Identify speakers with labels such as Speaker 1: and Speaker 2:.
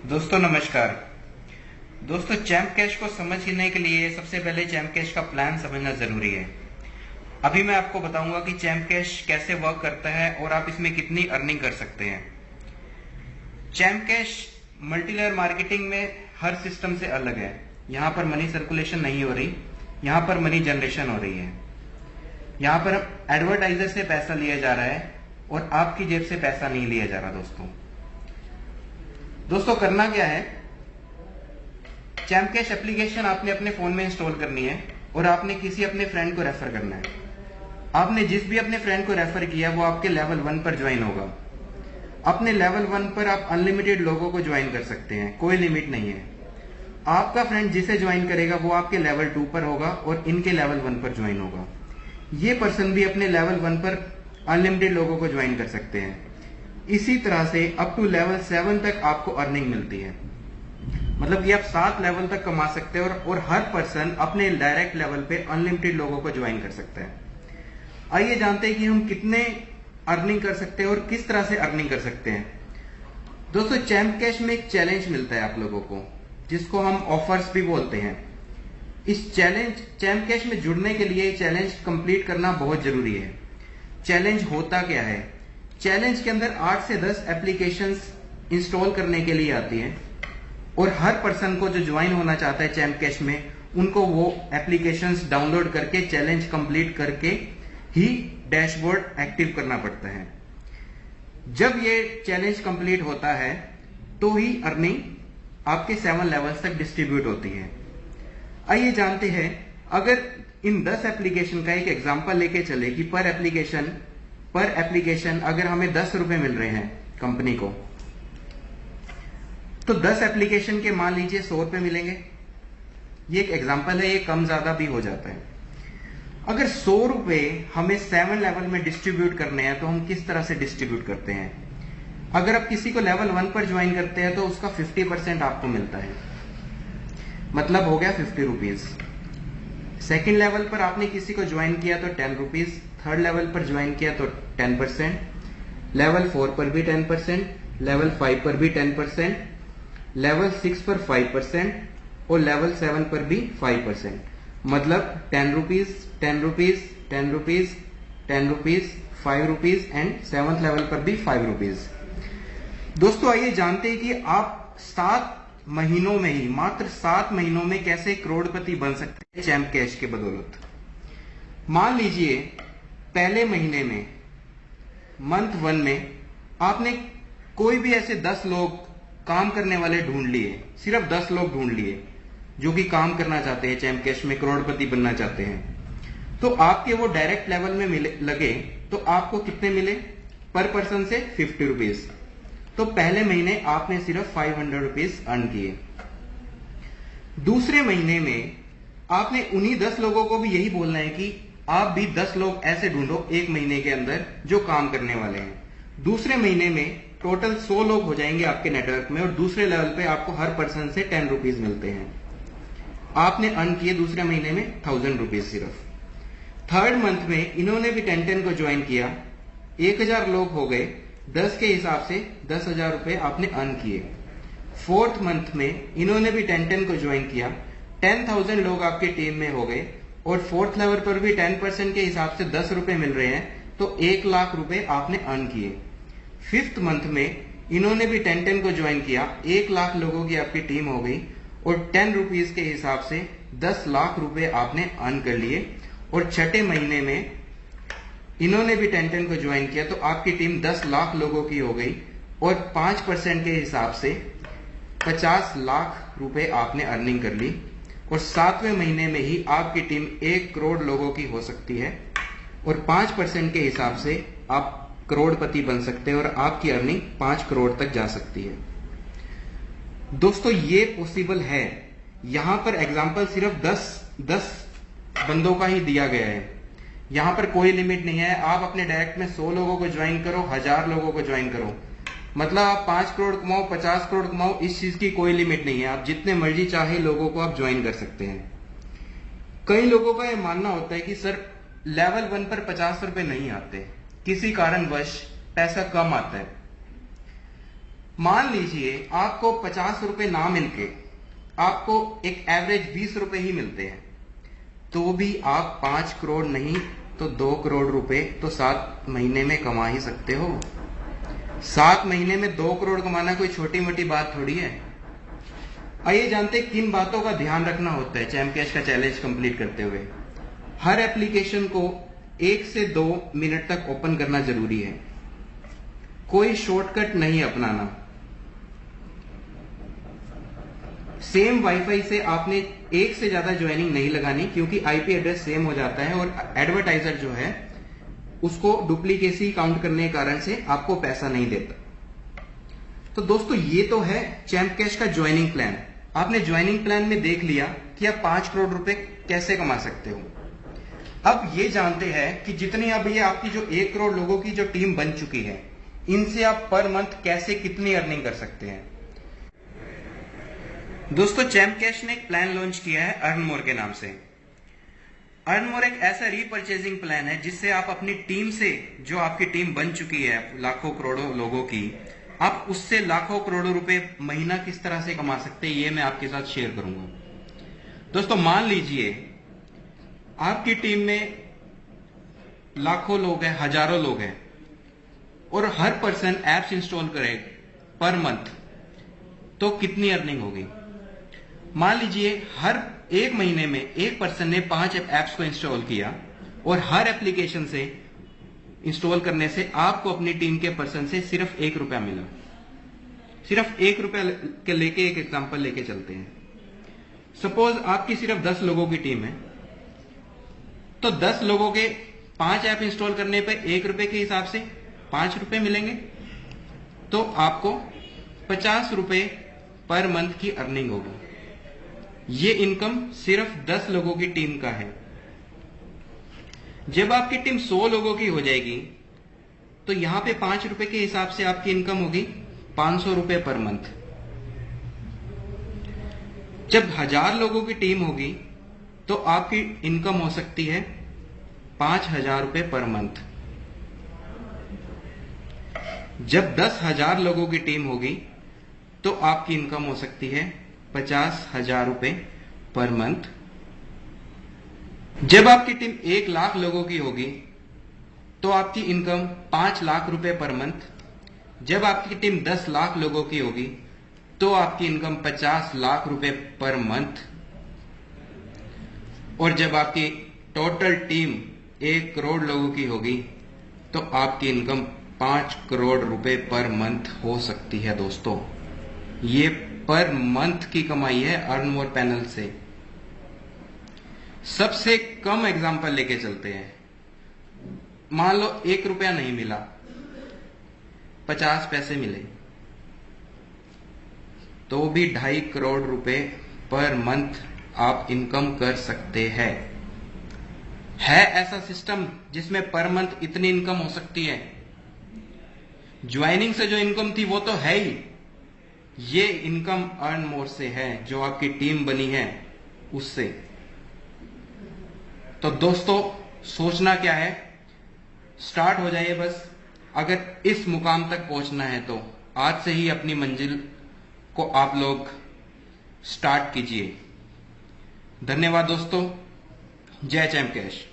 Speaker 1: दोस्तों नमस्कार। दोस्तों चैम्प कैश को समझने के लिए सबसे पहले चैम्प कैश का प्लान समझना जरूरी है। अभी मैं आपको बताऊंगा कि चैम्प कैश कैसे वर्क करता है और आप इसमें कितनी अर्निंग कर सकते हैं। चैम्प कैश मल्टीलेयर मार्केटिंग में हर सिस्टम से अलग है। यहाँ पर मनी सर्कुलेशन नहीं हो रही, यहाँ पर मनी जनरेशन हो रही है। यहाँ पर एडवर्टाइजर से पैसा लिया जा रहा है और आपकी जेब से पैसा नहीं लिया जा रहा। दोस्तों करना क्या है, चैम्प कैश एप्लीकेशन आपने अपने फोन में इंस्टॉल करनी है और आपने किसी अपने फ्रेंड को रेफर करना है। आपने जिस भी अपने फ्रेंड को रेफर किया वो आपके लेवल 1 पर ज्वाइन होगा। अपने लेवल 1 पर आप अनलिमिटेड लोगों को ज्वाइन कर सकते हैं, कोई लिमिट नहीं है। आपका फ्रेंड जिसे ज्वाइन करेगा वो आपके लेवल 2 पर होगा और इनके लेवल 1 पर ज्वाइन होगा। ये पर्सन भी अपने लेवल 1 पर अनलिमिटेड लोगों को ज्वाइन कर सकते हैं। इसी तरह से अप टू लेवल 7 तक आपको अर्निंग मिलती है। मतलब कि आप 7 लेवल तक कमा सकते हैं और हर पर्सन अपने डायरेक्ट लेवल पे अनलिमिटेड लोगों को ज्वाइन कर सकता है। आइए जानते हैं कि हम कितने अर्निंग कर सकते हैं और किस तरह से अर्निंग कर सकते हैं। दोस्तों चैम्प कैश में एक चैलेंज मिलता है आप लोगों को, जिसको हम ऑफर्स भी बोलते हैं। इस चैम्प कैश में जुड़ने के लिए चैलेंज कंप्लीट करना बहुत जरूरी है। चैलेंज होता क्या है? चैलेंज के अंदर 8 से 10 एप्लीकेशंस इंस्टॉल करने के लिए आती हैं और हर पर्सन को जो ज्वाइन होना चाहता है चैम्प कैश में, उनको वो एप्लीकेशंस डाउनलोड करके चैलेंज कंप्लीट करके ही डैशबोर्ड एक्टिव करना पड़ता है। जब ये चैलेंज कंप्लीट होता है तो ही अर्निंग आपके 7 लेवल्स तक डिस्ट्रीब्यूट होती है। आइए जानते हैं, अगर इन 10 एप्लीकेशन का एक एग्जांपल लेके चले कि पर एप्लीकेशन अगर हमें 10 रुपए मिल रहे हैं कंपनी को, तो 10 एप्लीकेशन के मान लीजिए 100 रुपए मिलेंगे। ये एक एग्जांपल है, ये कम ज्यादा भी हो जाता है। अगर 100 रुपए हमें 7 लेवल में डिस्ट्रीब्यूट करने हैं तो हम किस तरह से डिस्ट्रीब्यूट करते हैं? अगर आप किसी को लेवल 1 पर ज्वाइन करते हैं तो उसका 50% आपको मिलता है, मतलब हो गया 50 रुपीज। सेकेंड लेवल पर आपने किसी को ज्वाइन किया तो 10 रुपीज, थर्ड लेवल पर ज्वाइन किया तो 10%, लेवल 4 पर भी 10%, लेवल 5 पर भी 10%, लेवल 6 पर 5% और लेवल 7 पर भी 5%। मतलब 10 rupees, 10 rupees, 10 rupees, 10 rupees, 5 rupees and 7th level पर भी 5 रुपीज। दोस्तों आइए जानते हैं कि आप 7 महीनों में ही, मात्र 7 महीनों में कैसे करोड़पति बन सकते हैं चैम्प कैश के बदौलत। मान लीजिए पहले महीने में, मंथ 1 में आपने कोई भी ऐसे 10 लोग काम करने वाले ढूंढ लिए, सिर्फ 10 लोग ढूंढ लिए जो कि काम करना चाहते हैं, चैम्प कैश में करोड़पति बनना चाहते हैं। तो आपके वो डायरेक्ट लेवल में लगे तो आपको कितने मिले? पर पर्सन से 50 रुपीज। तो पहले महीने आपने सिर्फ 500 रुपीज अर्न किए। दूसरे महीने में आपने उन्हीं 10 लोगों को भी यही बोलना है कि आप भी 10 लोग ऐसे ढूंढो एक महीने के अंदर जो काम करने वाले हैं। दूसरे महीने में टोटल 100 लोग हो जाएंगे आपके नेटवर्क में और दूसरे लेवल पे आपको हर पर्सन से 10 रुपीज मिलते हैं। आपने अर्न किए दूसरे महीने में 1000 रुपीज सिर्फ। थर्ड मंथ में इन्होंने भी 10 को ज्वाइन किया, 1000 लोग हो गए, 10 के हिसाब से 10,000 रुपए आपने अर्न किए। फोर्थ मंथ में इन्होंने भी 10 को ज्वाइन किया, 10,000 लोग आपकी टीम में हो गए और 4th लेवल पर भी 10% के हिसाब से 10 रुपए मिल रहे हैं, तो 1 लाख रुपए आपने अर्न किए। 5th मंथ में इन्होंने भी 10 को ज्वाइन किया, 1 लाख लोगों की आपकी टीम हो गई और 10 रुपीज के हिसाब से 10 लाख रुपए आपने अर्न कर लिए। और छठे महीने में इन्होंने भी 10 को ज्वाइन किया तो आपकी टीम 10 लाख लोगों की हो गई और 5% के हिसाब से 50 लाख रुपए आपने अर्निंग कर ली। और 7वें महीने में ही आपकी टीम 1 करोड़ लोगों की हो सकती है और 5% के हिसाब से आप करोड़पति बन सकते हैं और आपकी अर्निंग 5 करोड़ तक जा सकती है। दोस्तों ये पॉसिबल है। यहां पर एग्जाम्पल सिर्फ 10 बंदों का ही दिया गया है, यहां पर कोई लिमिट नहीं है। आप अपने डायरेक्ट में 100 लोगों को ज्वाइन करो, 1000 लोगों को ज्वाइन करो, मतलब आप 5 करोड़ कमाओ, 50 करोड़ कमाओ, इस चीज की कोई लिमिट नहीं है। आप जितने मर्जी चाहे लोगों को आप ज्वाइन कर सकते हैं। कई लोगों का यह मानना होता है कि सर लेवल 1 पर 50 रुपए नहीं आते, किसी कारणवश पैसा कम आता है। मान लीजिए आपको 50 रुपए ना मिलके आपको एक एवरेज 20 रुपए ही मिलते हैं, तो भी आप 5 करोड़ नहीं तो 2 करोड़ रुपए तो 7 महीने में कमा ही सकते हो। 7 महीने में 2 करोड़ कमाना कोई छोटी मोटी बात थोड़ी है। आइए जानते किन बातों का ध्यान रखना होता है चैम्प कैश का चैलेंज कंप्लीट करते हुए। हर एप्लीकेशन को 1 से 2 मिनट तक ओपन करना जरूरी है, कोई शॉर्टकट नहीं अपनाना। सेम वाईफाई से आपने एक से ज्यादा ज्वाइनिंग नहीं लगानी, क्योंकि आईपी एड्रेस सेम हो जाता है और एडवर्टाइजर जो है उसको डुप्लीकेसी काउंट करने के कारण से आपको पैसा नहीं देता। तो दोस्तों ये तो है चैम्प कैश का ज्वाइनिंग प्लान। आपने ज्वाइनिंग प्लान में देख लिया कि आप 5 करोड़ रुपए कैसे कमा सकते हो। अब ये जानते हैं कि जितनी अब ये आपकी जो 1 करोड़ लोगों की जो टीम बन चुकी है, इनसे आप पर मंथ कैसे कितनी अर्निंग कर सकते हैं। दोस्तों चैम्प कैश ने एक प्लान लॉन्च किया है अर्न मोर के नाम से। अर्न मोर एक ऐसा रीपर्चेजिंग प्लान है जिससे आप अपनी टीम से, जो आपकी टीम बन चुकी है लाखों करोड़ों लोगों की, आप उससे लाखों करोड़ों रुपए महीना किस तरह से कमा सकते हैं ये मैं आपके साथ शेयर करूंगा। दोस्तों मान लीजिए आपकी टीम में लाखों लोग हैं, हजारों लोग हैं और हर पर्सन एप्स इंस्टॉल करे पर मंथ, तो कितनी अर्निंग होगी। मान लीजिए हर 1 महीने में एक पर्सन ने 5 एप्स को इंस्टॉल किया और हर एप्लीकेशन से इंस्टॉल करने से आपको अपनी टीम के पर्सन से सिर्फ 1 रुपया मिला। सिर्फ 1 रुपया के लेके एक एग्जांपल लेके चलते हैं। सपोज आपकी सिर्फ 10 लोगों की टीम है, तो 10 लोगों के 5 ऐप इंस्टॉल करने पर 1 रुपए के हिसाब से 5 रुपए मिलेंगे, तो आपको 50 रुपए पर मंथ की अर्निंग होगी। ये इनकम सिर्फ 10 लोगों की टीम का है। जब आपकी टीम 100 लोगों की हो जाएगी तो यहां पे 5 रुपए के हिसाब से आपकी इनकम होगी 500 रुपए पर मंथ। जब 1000 लोगों की टीम होगी तो आपकी इनकम हो सकती है 5000 रुपए पर मंथ। जब 10,000 लोगों की टीम होगी तो आपकी इनकम हो सकती है 50,000 रुपए पर मंथ। जब आपकी टीम 1 लाख लोगों की होगी तो आपकी इनकम 5 लाख रुपए पर मंथ। जब आपकी टीम 10 लाख लोगों की होगी तो आपकी इनकम 50 लाख रुपए पर मंथ। और जब आपकी टोटल टीम 1 करोड़ लोगों की होगी तो आपकी इनकम 5 करोड़ रुपए पर मंथ हो सकती है। दोस्तों ये पर मंथ की कमाई है अर्न मोर पैनल से। सबसे कम एग्जांपल लेके चलते हैं। मान लो 1 रुपया नहीं मिला, 50 पैसे मिले, तो भी 2.5 करोड़ रुपए पर मंथ आप इनकम कर सकते हैं। है ऐसा सिस्टम जिसमें पर मंथ इतनी इनकम हो सकती है। ज्वाइनिंग से जो इनकम थी वो तो है ही, ये इनकम अर्न मोर से है, जो आपकी टीम बनी है उससे। तो दोस्तों सोचना क्या है, स्टार्ट हो जाइए बस। अगर इस मुकाम तक पहुंचना है तो आज से ही अपनी मंजिल को आप लोग स्टार्ट कीजिए। धन्यवाद दोस्तों। जय चैम्प कैश।